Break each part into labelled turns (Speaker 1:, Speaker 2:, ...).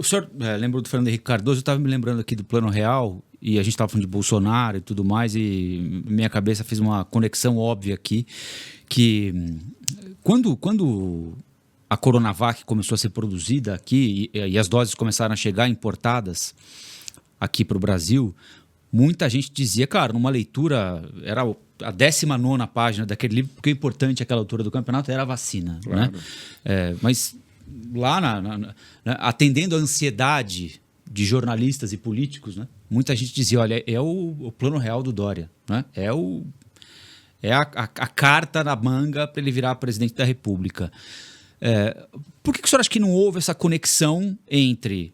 Speaker 1: O senhor lembrou do Fernando Henrique Cardoso, eu estava me lembrando aqui do Plano Real, e a gente estava falando de Bolsonaro e tudo mais, e minha cabeça fez uma conexão óbvia aqui, que quando a Coronavac começou a ser produzida aqui e as doses começaram a chegar importadas aqui para o Brasil, muita gente dizia, cara, numa leitura, era a 19ª página daquele livro, porque o importante naquela altura do campeonato era a vacina. Claro. Né? Mas lá, atendendo a ansiedade de jornalistas e políticos, né, muita gente dizia, olha, é o Plano Real do Dória, né? É a carta na manga para ele virar presidente da República. Por que o senhor acha que não houve essa conexão entre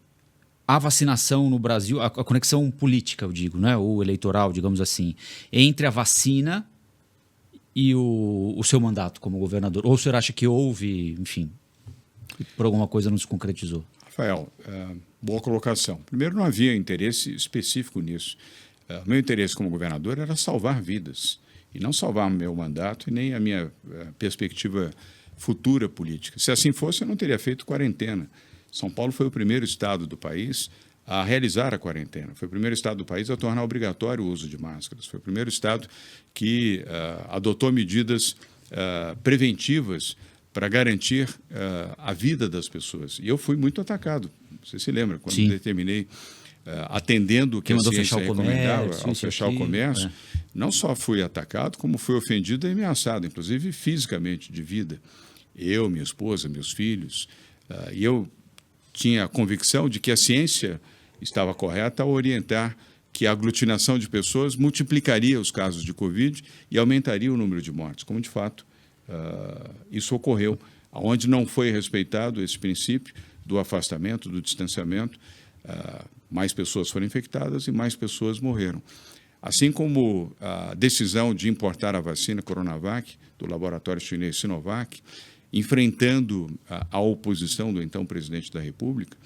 Speaker 1: a vacinação no Brasil, a conexão política, eu digo, né, ou eleitoral, digamos assim, entre a vacina e o seu mandato como governador? Ou o senhor acha que houve, enfim, por alguma coisa não se concretizou?
Speaker 2: Rafael, boa colocação. Primeiro, não havia interesse específico nisso. Meu interesse como governador era salvar vidas, e não salvar meu mandato e nem a minha perspectiva futura política. Se assim fosse, eu não teria feito quarentena. São Paulo foi o primeiro estado do país a realizar a quarentena. Foi o primeiro estado do país a tornar obrigatório o uso de máscaras. Foi o primeiro estado que adotou medidas preventivas para garantir a vida das pessoas. E eu fui muito atacado. Você se lembra, quando determinei, atendendo o que a ciência recomendava, ao fechar o comércio, não só fui atacado, como fui ofendido e ameaçado, inclusive fisicamente, de vida. Eu, minha esposa, meus filhos. E eu tinha a convicção de que a ciência estava correta ao orientar que a aglutinação de pessoas multiplicaria os casos de Covid e aumentaria o número de mortes, como de fato isso ocorreu, onde não foi respeitado esse princípio do afastamento, do distanciamento, mais pessoas foram infectadas e mais pessoas morreram. Assim como a decisão de importar a vacina Coronavac, do laboratório chinês Sinovac, enfrentando a oposição do então presidente da República,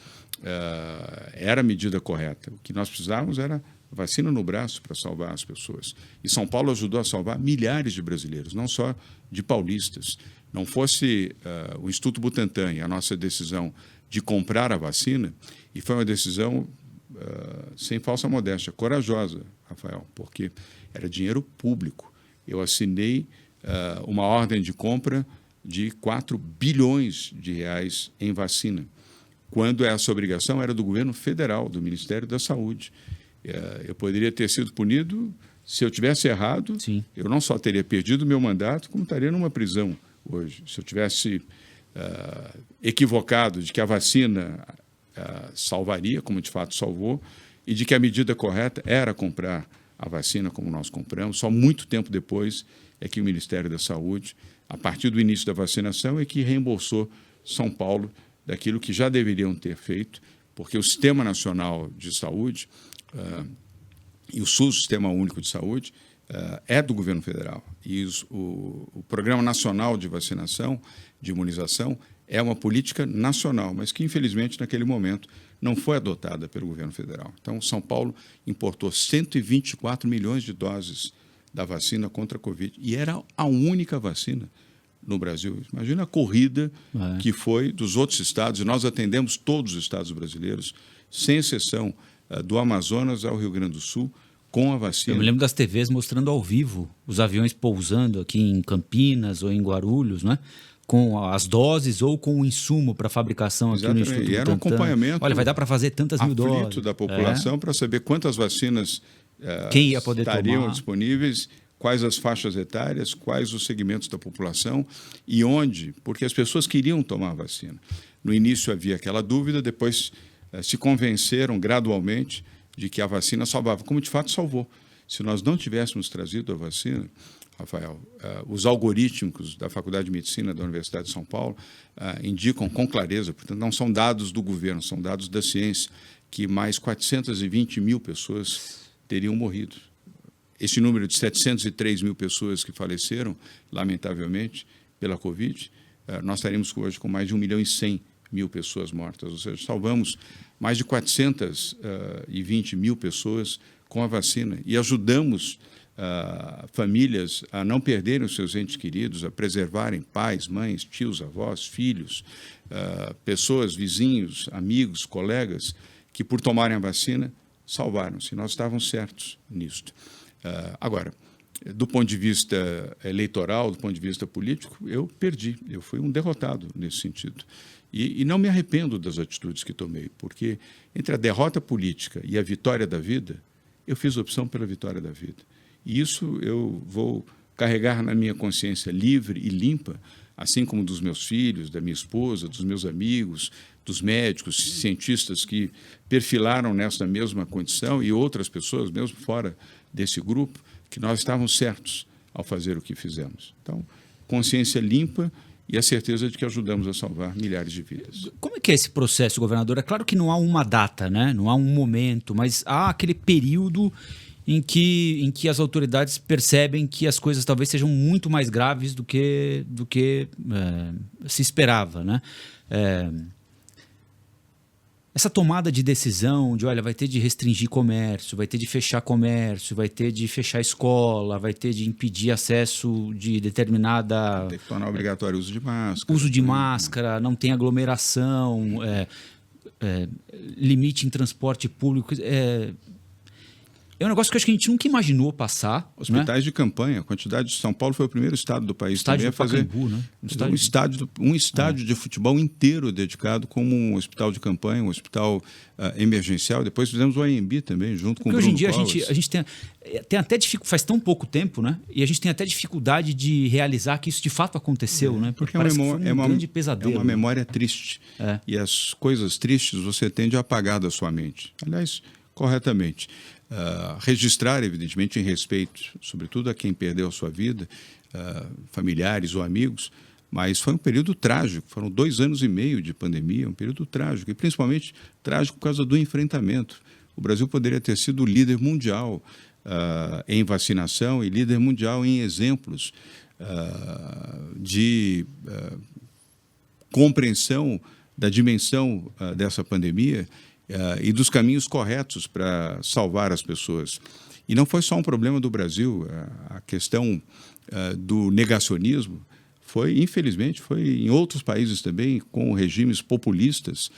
Speaker 2: era a medida correta. O que nós precisávamos era vacina no braço para salvar as pessoas. E São Paulo ajudou a salvar milhares de brasileiros, não só de paulistas. Não fosse o Instituto Butantan e a nossa decisão de comprar a vacina, e foi uma decisão, sem falsa modéstia, corajosa, Rafael, porque era dinheiro público. Eu assinei uma ordem de compra de 4 bilhões de reais em vacina, quando essa obrigação era do governo federal, do Ministério da Saúde. Eu poderia ter sido punido se eu tivesse errado. Sim. Eu não só teria perdido o meu mandato, como estaria numa prisão hoje. Se eu tivesse equivocado de que a vacina salvaria, como de fato salvou, e de que a medida correta era comprar a vacina como nós compramos. Só muito tempo depois é que o Ministério da Saúde, a partir do início da vacinação, é que reembolsou São Paulo daquilo que já deveriam ter feito, porque o Sistema Nacional de Saúde e o SUS, Sistema Único de Saúde, é do governo federal. E o Programa Nacional de Vacinação, de Imunização, é uma política nacional, mas que, infelizmente, naquele momento, não foi adotada pelo governo federal. Então, São Paulo importou 124 milhões de doses da vacina contra a Covid, e era a única vacina no Brasil. Imagina a corrida que foi dos outros estados, e nós atendemos todos os estados brasileiros, sem exceção, do Amazonas ao Rio Grande do Sul, com a vacina.
Speaker 1: Eu me lembro das TVs mostrando ao vivo os aviões pousando aqui em Campinas ou em Guarulhos, né? Com as doses ou com o insumo para fabricação aqui no Instituto Butantan.
Speaker 2: E era um acompanhamento.
Speaker 1: Olha, vai dar para fazer tantas mil doses.
Speaker 2: Da população para saber quantas vacinas
Speaker 1: quem ia poder
Speaker 2: estariam
Speaker 1: tomar
Speaker 2: disponíveis, quais as faixas etárias, quais os segmentos da população e onde, porque as pessoas queriam tomar a vacina. No início havia aquela dúvida, depois se convenceram gradualmente de que a vacina salvava, como de fato salvou. Se nós não tivéssemos trazido a vacina, Rafael, os algoritmos da Faculdade de Medicina da Universidade de São Paulo indicam com clareza, portanto, não são dados do governo, são dados da ciência, que mais 420 mil pessoas teriam morrido. Esse número de 703 mil pessoas que faleceram, lamentavelmente, pela Covid, nós estaríamos hoje com mais de 1.100.000 pessoas mortas, ou seja, salvamos mais de 420 mil pessoas com a vacina e ajudamos famílias a não perderem os seus entes queridos, a preservarem pais, mães, tios, avós, filhos, pessoas, vizinhos, amigos, colegas, que por tomarem a vacina salvaram-se. Nós estávamos certos nisto. Agora, do ponto de vista eleitoral, do ponto de vista político, eu perdi. Eu fui um derrotado nesse sentido. E não me arrependo das atitudes que tomei, porque entre a derrota política e a vitória da vida, eu fiz opção pela vitória da vida. E isso eu vou carregar na minha consciência livre e limpa, assim como dos meus filhos, da minha esposa, dos meus amigos, dos médicos, cientistas que perfilaram nessa mesma condição e outras pessoas, mesmo fora desse grupo, que nós estávamos certos ao fazer o que fizemos. Então, consciência limpa e a certeza de que ajudamos a salvar milhares de vidas.
Speaker 1: Como é que é esse processo, governador? É claro que não há uma data, né? Não há um momento, mas há aquele período em que as autoridades percebem que as coisas talvez sejam muito mais graves do que se esperava, né? Essa tomada de decisão de, olha, vai ter de restringir comércio, vai ter de fechar comércio, vai ter de fechar escola, vai ter de impedir acesso de determinada...
Speaker 2: Tem que tornar obrigatório o uso de máscara.
Speaker 1: Uso de máscara, não tem aglomeração, limite em transporte público. É um negócio que eu acho que a gente nunca imaginou passar.
Speaker 2: Hospitais,
Speaker 1: né?
Speaker 2: de campanha. A quantidade de São Paulo foi o primeiro estado do país
Speaker 1: estádio
Speaker 2: também a fazer
Speaker 1: Pacaembu, né?
Speaker 2: um estádio de futebol inteiro dedicado como um hospital de campanha, um hospital emergencial. Depois fizemos o AMB também, junto com o Bruno
Speaker 1: hoje em dia
Speaker 2: Covas.
Speaker 1: a gente tem até dificuldade, faz tão pouco tempo, né? E a gente tem até dificuldade de realizar que isso de fato aconteceu, né?
Speaker 2: Porque
Speaker 1: parece que foi um grande pesadelo.
Speaker 2: É uma memória triste. E as coisas tristes você tende a apagar da sua mente. Aliás, corretamente. Registrar, evidentemente, em respeito, sobretudo a quem perdeu a sua vida, familiares ou amigos, mas foi um período trágico, foram 2 anos e meio de pandemia, um período trágico, e principalmente trágico por causa do enfrentamento. O Brasil poderia ter sido líder mundial em vacinação e líder mundial em exemplos de compreensão da dimensão dessa pandemia, e dos caminhos corretos para salvar as pessoas. E não foi só um problema do Brasil, a questão do negacionismo infelizmente, foi em outros países também, com regimes populistas.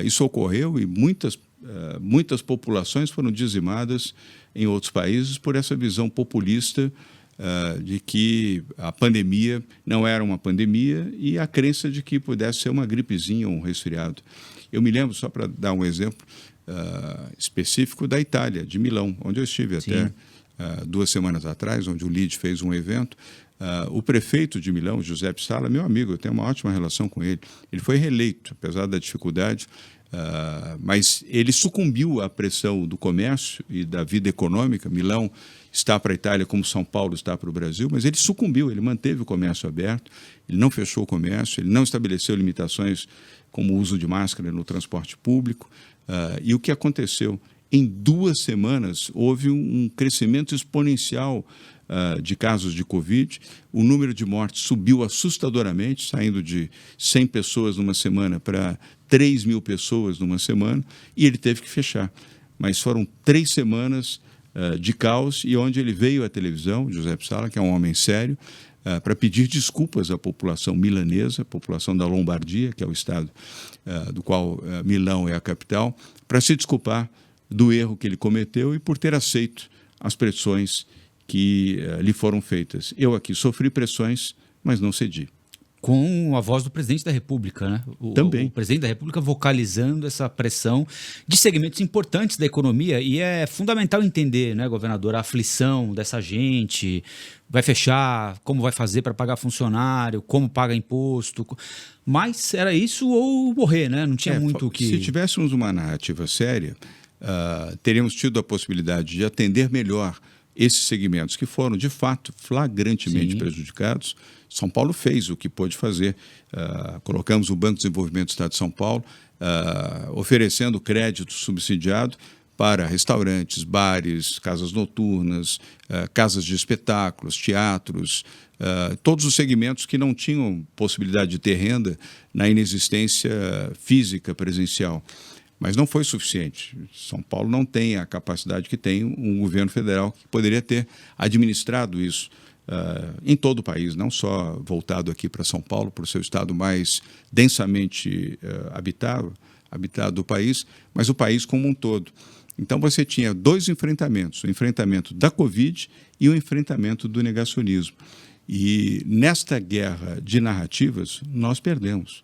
Speaker 2: Isso ocorreu e muitas populações foram dizimadas em outros países por essa visão populista de que a pandemia não era uma pandemia e a crença de que pudesse ser uma gripezinha ou um resfriado. Eu me lembro, só para dar um exemplo específico, da Itália, de Milão, onde eu estive até 2 semanas atrás, onde o LIDE fez um evento. O prefeito de Milão, Giuseppe Sala, meu amigo, eu tenho uma ótima relação com ele. Ele foi reeleito, apesar da dificuldade, mas ele sucumbiu à pressão do comércio e da vida econômica. Milão está para a Itália como São Paulo está para o Brasil, mas ele sucumbiu, ele manteve o comércio aberto, ele não fechou o comércio, ele não estabeleceu limitações como o uso de máscara no transporte público. E o que aconteceu? Em 2 semanas, houve um crescimento exponencial de casos de Covid. O número de mortes subiu assustadoramente, saindo de 100 pessoas numa semana para 3.000 pessoas numa semana, e ele teve que fechar. Mas foram 3 semanas de caos, e onde ele veio à televisão, Giuseppe Sala, que é um homem sério, para pedir desculpas à população milanesa, a população da Lombardia, que é o estado do qual Milão é a capital, para se desculpar do erro que ele cometeu e por ter aceito as pressões que lhe foram feitas. Eu aqui sofri pressões, mas não cedi.
Speaker 1: Com a voz do presidente da República, né?
Speaker 2: Também.
Speaker 1: O presidente da República vocalizando essa pressão de segmentos importantes da economia, e é fundamental entender, né, governador, a aflição dessa gente, vai fechar, como vai fazer para pagar funcionário, como paga imposto, mas era isso ou morrer, né? Não tinha muito o que...
Speaker 2: Se tivéssemos uma narrativa séria, teríamos tido a possibilidade de atender melhor esses segmentos que foram, de fato, flagrantemente prejudicados. São Paulo fez o que pôde fazer. Colocamos o Banco de Desenvolvimento do Estado de São Paulo, oferecendo crédito subsidiado para restaurantes, bares, casas noturnas, casas de espetáculos, teatros, todos os segmentos que não tinham possibilidade de ter renda na inexistência física presencial. Mas não foi suficiente. São Paulo não tem a capacidade que tem um governo federal que poderia ter administrado isso em todo o país, não só voltado aqui para São Paulo, para o seu estado mais densamente habitado do país, mas o país como um todo. Então você tinha dois enfrentamentos, o enfrentamento da Covid e o enfrentamento do negacionismo. E nesta guerra de narrativas, nós perdemos.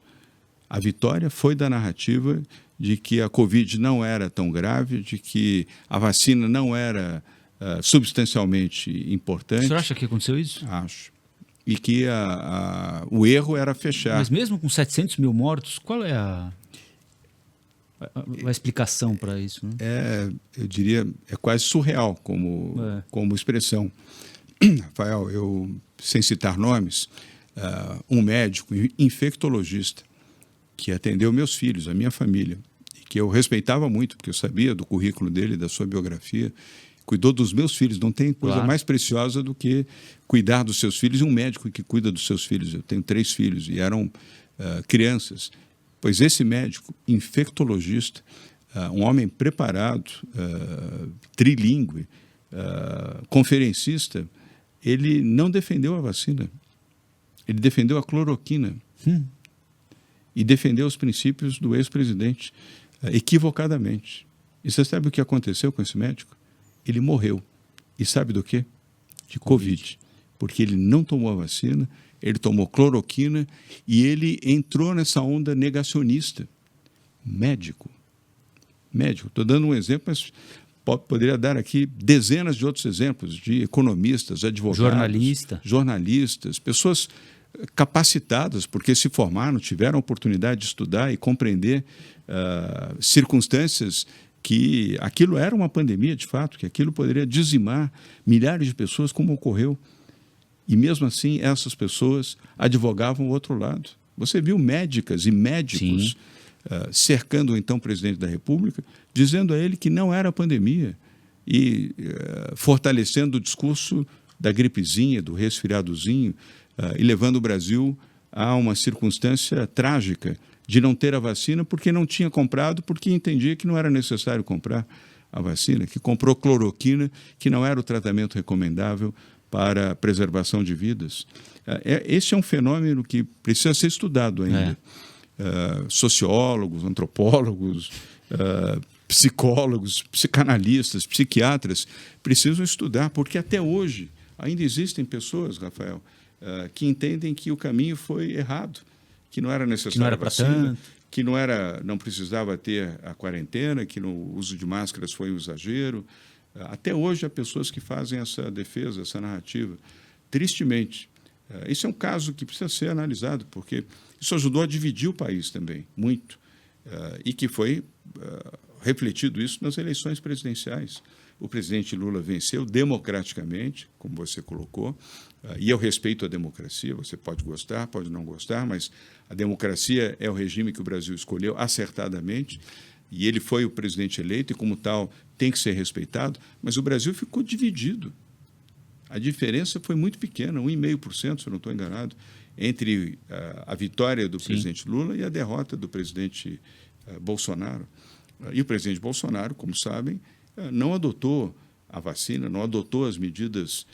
Speaker 2: A vitória foi da narrativa de que a Covid não era tão grave, de que a vacina não era substancialmente importante.
Speaker 1: O senhor acha que aconteceu isso?
Speaker 2: Acho. E que o erro era fechar.
Speaker 1: Mas mesmo com 700 mil mortos, qual é a explicação para isso? Né?
Speaker 2: Eu diria, é quase surreal como expressão. Rafael, eu, sem citar nomes, um médico infectologista que atendeu meus filhos, a minha família, e que eu respeitava muito, porque eu sabia do currículo dele, da sua biografia, cuidou dos meus filhos. Não tem coisa mais preciosa do que cuidar dos seus filhos, e um médico que cuida dos seus filhos. Eu tenho 3 filhos e eram crianças. Pois esse médico infectologista, um homem preparado, trilíngue, conferencista, ele não defendeu a vacina. Ele defendeu a cloroquina. E defendeu os princípios do ex-presidente equivocadamente. E você sabe o que aconteceu com esse médico? Ele morreu. E sabe do quê? De Covid. Porque ele não tomou a vacina, ele tomou cloroquina e ele entrou nessa onda negacionista. Médico. Estou dando um exemplo, mas poderia dar aqui dezenas de outros exemplos de economistas, advogados, jornalistas, pessoas capacitadas, porque se formaram, tiveram a oportunidade de estudar e compreender circunstâncias que aquilo era uma pandemia de fato, que aquilo poderia dizimar milhares de pessoas, como ocorreu. E mesmo assim, essas pessoas advogavam o outro lado. Você viu médicas e médicos cercando o então presidente da República, dizendo a ele que não era pandemia e fortalecendo o discurso da gripezinha, do resfriadozinho, e levando o Brasil a uma circunstância trágica de não ter a vacina porque não tinha comprado, porque entendia que não era necessário comprar a vacina, que comprou cloroquina, que não era o tratamento recomendável para a preservação de vidas. Esse é um fenômeno que precisa ser estudado ainda. Sociólogos, antropólogos, psicólogos, psicanalistas, psiquiatras precisam estudar, porque até hoje ainda existem pessoas, Rafael, que entendem que o caminho foi errado, que não era necessário, que não era vacina, que não precisava ter a quarentena, que o uso de máscaras foi um exagero. Até hoje há pessoas que fazem essa defesa, essa narrativa. Tristemente, esse é um caso que precisa ser analisado, porque isso ajudou a dividir o país também, muito, e que foi refletido isso nas eleições presidenciais. O presidente Lula venceu democraticamente, como você colocou, e eu respeito a democracia. Você pode gostar, pode não gostar, mas a democracia é o regime que o Brasil escolheu acertadamente, e ele foi o presidente eleito e, como tal, tem que ser respeitado, mas o Brasil ficou dividido. A diferença foi muito pequena, 1,5%, se eu não estou enganado, entre a vitória do presidente Lula e a derrota do presidente Bolsonaro. E o presidente Bolsonaro, como sabem, não adotou a vacina, não adotou as medidas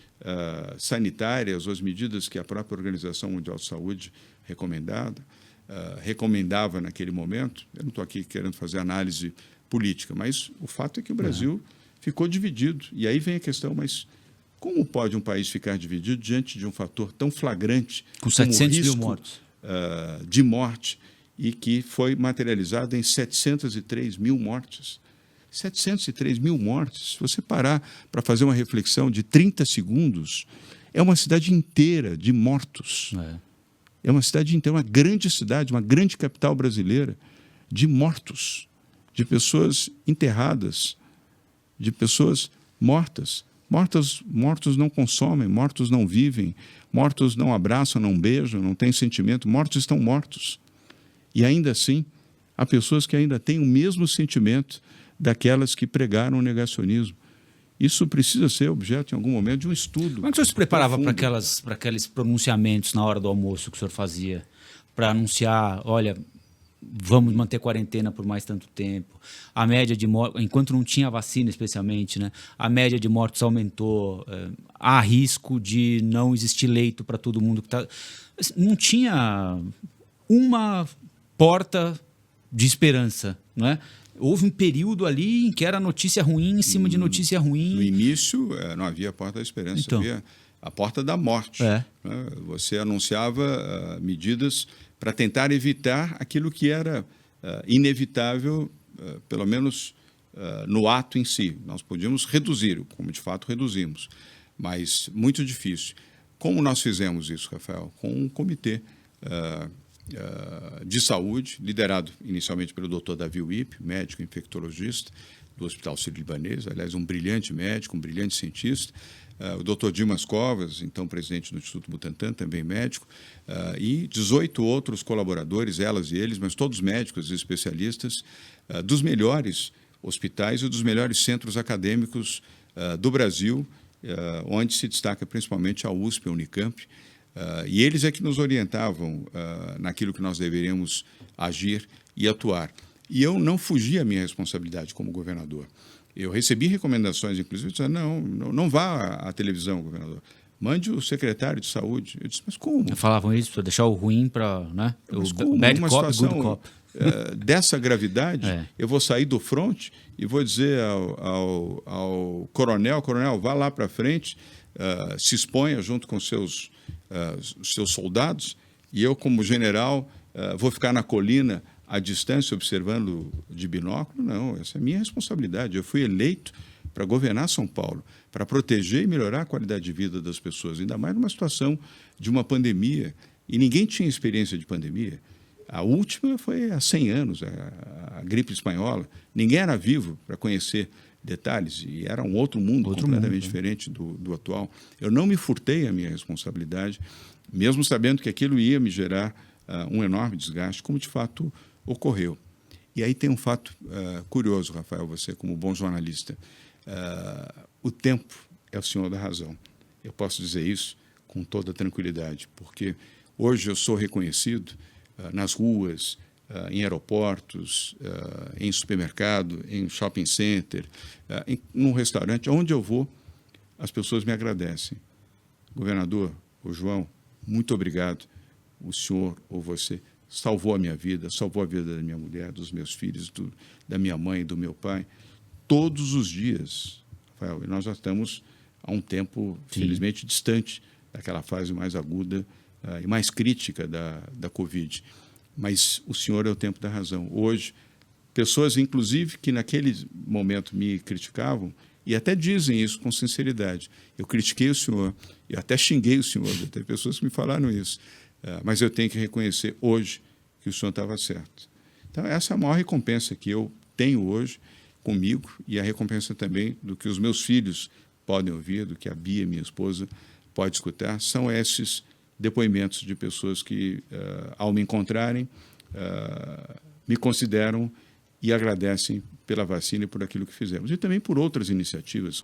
Speaker 2: sanitárias ou as medidas que a própria Organização Mundial de Saúde recomendava naquele momento. Eu não estou aqui querendo fazer análise política, mas o fato é que o Brasil ficou dividido. E aí vem a questão, mas como pode um país ficar dividido diante de um fator tão flagrante
Speaker 1: com 700 mil mortos
Speaker 2: de morte e que foi materializado em 703 mil mortes? 703 mil mortes. Se você parar para fazer uma reflexão de 30 segundos, é uma cidade inteira de mortos. É uma cidade inteira, uma grande cidade, uma grande capital brasileira de mortos, de pessoas enterradas, de pessoas mortas. Mortos não consomem, mortos não vivem, mortos não abraçam, não beijam, não têm sentimento, mortos estão mortos. E ainda assim, há pessoas que ainda têm o mesmo sentimento daquelas que pregaram o negacionismo. Isso precisa ser objeto, em algum momento, de um estudo.
Speaker 1: Como é que o senhor se preparava para aqueles pronunciamentos na hora do almoço que o senhor fazia? Para anunciar, olha, vamos manter quarentena por mais tanto tempo. A média de mortes, enquanto não tinha vacina especialmente, né, a média de mortes aumentou. Há risco de não existir leito para todo mundo que está... Não tinha uma porta de esperança, não é? Houve um período ali em que era notícia ruim em cima de notícia ruim.
Speaker 2: No início, não havia porta da esperança,
Speaker 1: Então,
Speaker 2: havia a porta da morte.
Speaker 1: É.
Speaker 2: Né? Você anunciava medidas para tentar evitar aquilo que era inevitável, pelo menos no ato em si. Nós podíamos reduzir, como de fato reduzimos, mas muito difícil. Como nós fizemos isso, Rafael? Com um comitê de saúde, liderado inicialmente pelo Dr. Davi Wipp, médico infectologista do Hospital Sírio-Libanês, aliás, um brilhante médico, um brilhante cientista, o Dr. Dimas Covas, então presidente do Instituto Butantan, também médico, e 18 outros colaboradores, elas e eles, mas todos médicos e especialistas dos melhores hospitais e dos melhores centros acadêmicos do Brasil, onde se destaca principalmente a USP, a Unicamp, e eles é que nos orientavam naquilo que nós deveríamos agir e atuar. E eu não fugi à minha responsabilidade como governador. Eu recebi recomendações, inclusive, dizendo, não vá à televisão, governador. Mande o secretário de saúde. Eu disse, mas como?
Speaker 1: Falavam isso para deixar o ruim para... Né?
Speaker 2: Mas
Speaker 1: o
Speaker 2: como?
Speaker 1: bad
Speaker 2: Numa
Speaker 1: cop,
Speaker 2: situação
Speaker 1: good cop.
Speaker 2: Dessa gravidade,
Speaker 1: É.
Speaker 2: eu vou sair do front e vou dizer ao coronel, vá lá para frente, se exponha junto com seus soldados, e eu, como general, vou ficar na colina à distância, observando de binóculo. Não, essa é a minha responsabilidade. Eu fui eleito para governar São Paulo, para proteger e melhorar a qualidade de vida das pessoas, ainda mais numa situação de uma pandemia. E ninguém tinha experiência de pandemia. A última foi há 100 anos, a gripe espanhola. Ninguém era vivo para conhecer detalhes, e era um outro mundo completamente diferente do atual. Eu não me furtei a minha responsabilidade, mesmo sabendo que aquilo ia me gerar um enorme desgaste, como de fato ocorreu. E aí tem um fato curioso, Rafael, você como bom jornalista. O tempo é o senhor da razão. Eu posso dizer isso com toda tranquilidade, porque hoje eu sou reconhecido nas ruas, em aeroportos, em supermercado, em shopping center, num restaurante, onde eu vou, as pessoas me agradecem. Governador, o João, muito obrigado. O senhor ou você salvou a minha vida, salvou a vida da minha mulher, dos meus filhos, da minha mãe, do meu pai, todos os dias, Rafael. E nós já estamos há um tempo, felizmente, distante daquela fase mais aguda e mais crítica da Covid. Mas o senhor é o tempo da razão. Hoje, pessoas, inclusive, que naquele momento me criticavam, e até dizem isso com sinceridade. Eu critiquei o senhor, eu até xinguei o senhor, já teve pessoas que me falaram isso. Mas eu tenho que reconhecer hoje que o senhor estava certo. Então, essa é a maior recompensa que eu tenho hoje comigo, e a recompensa também do que os meus filhos podem ouvir, do que a Bia, minha esposa, pode escutar, são esses depoimentos de pessoas que, ao me encontrarem, me consideram e agradecem pela vacina e por aquilo que fizemos. E também por outras iniciativas.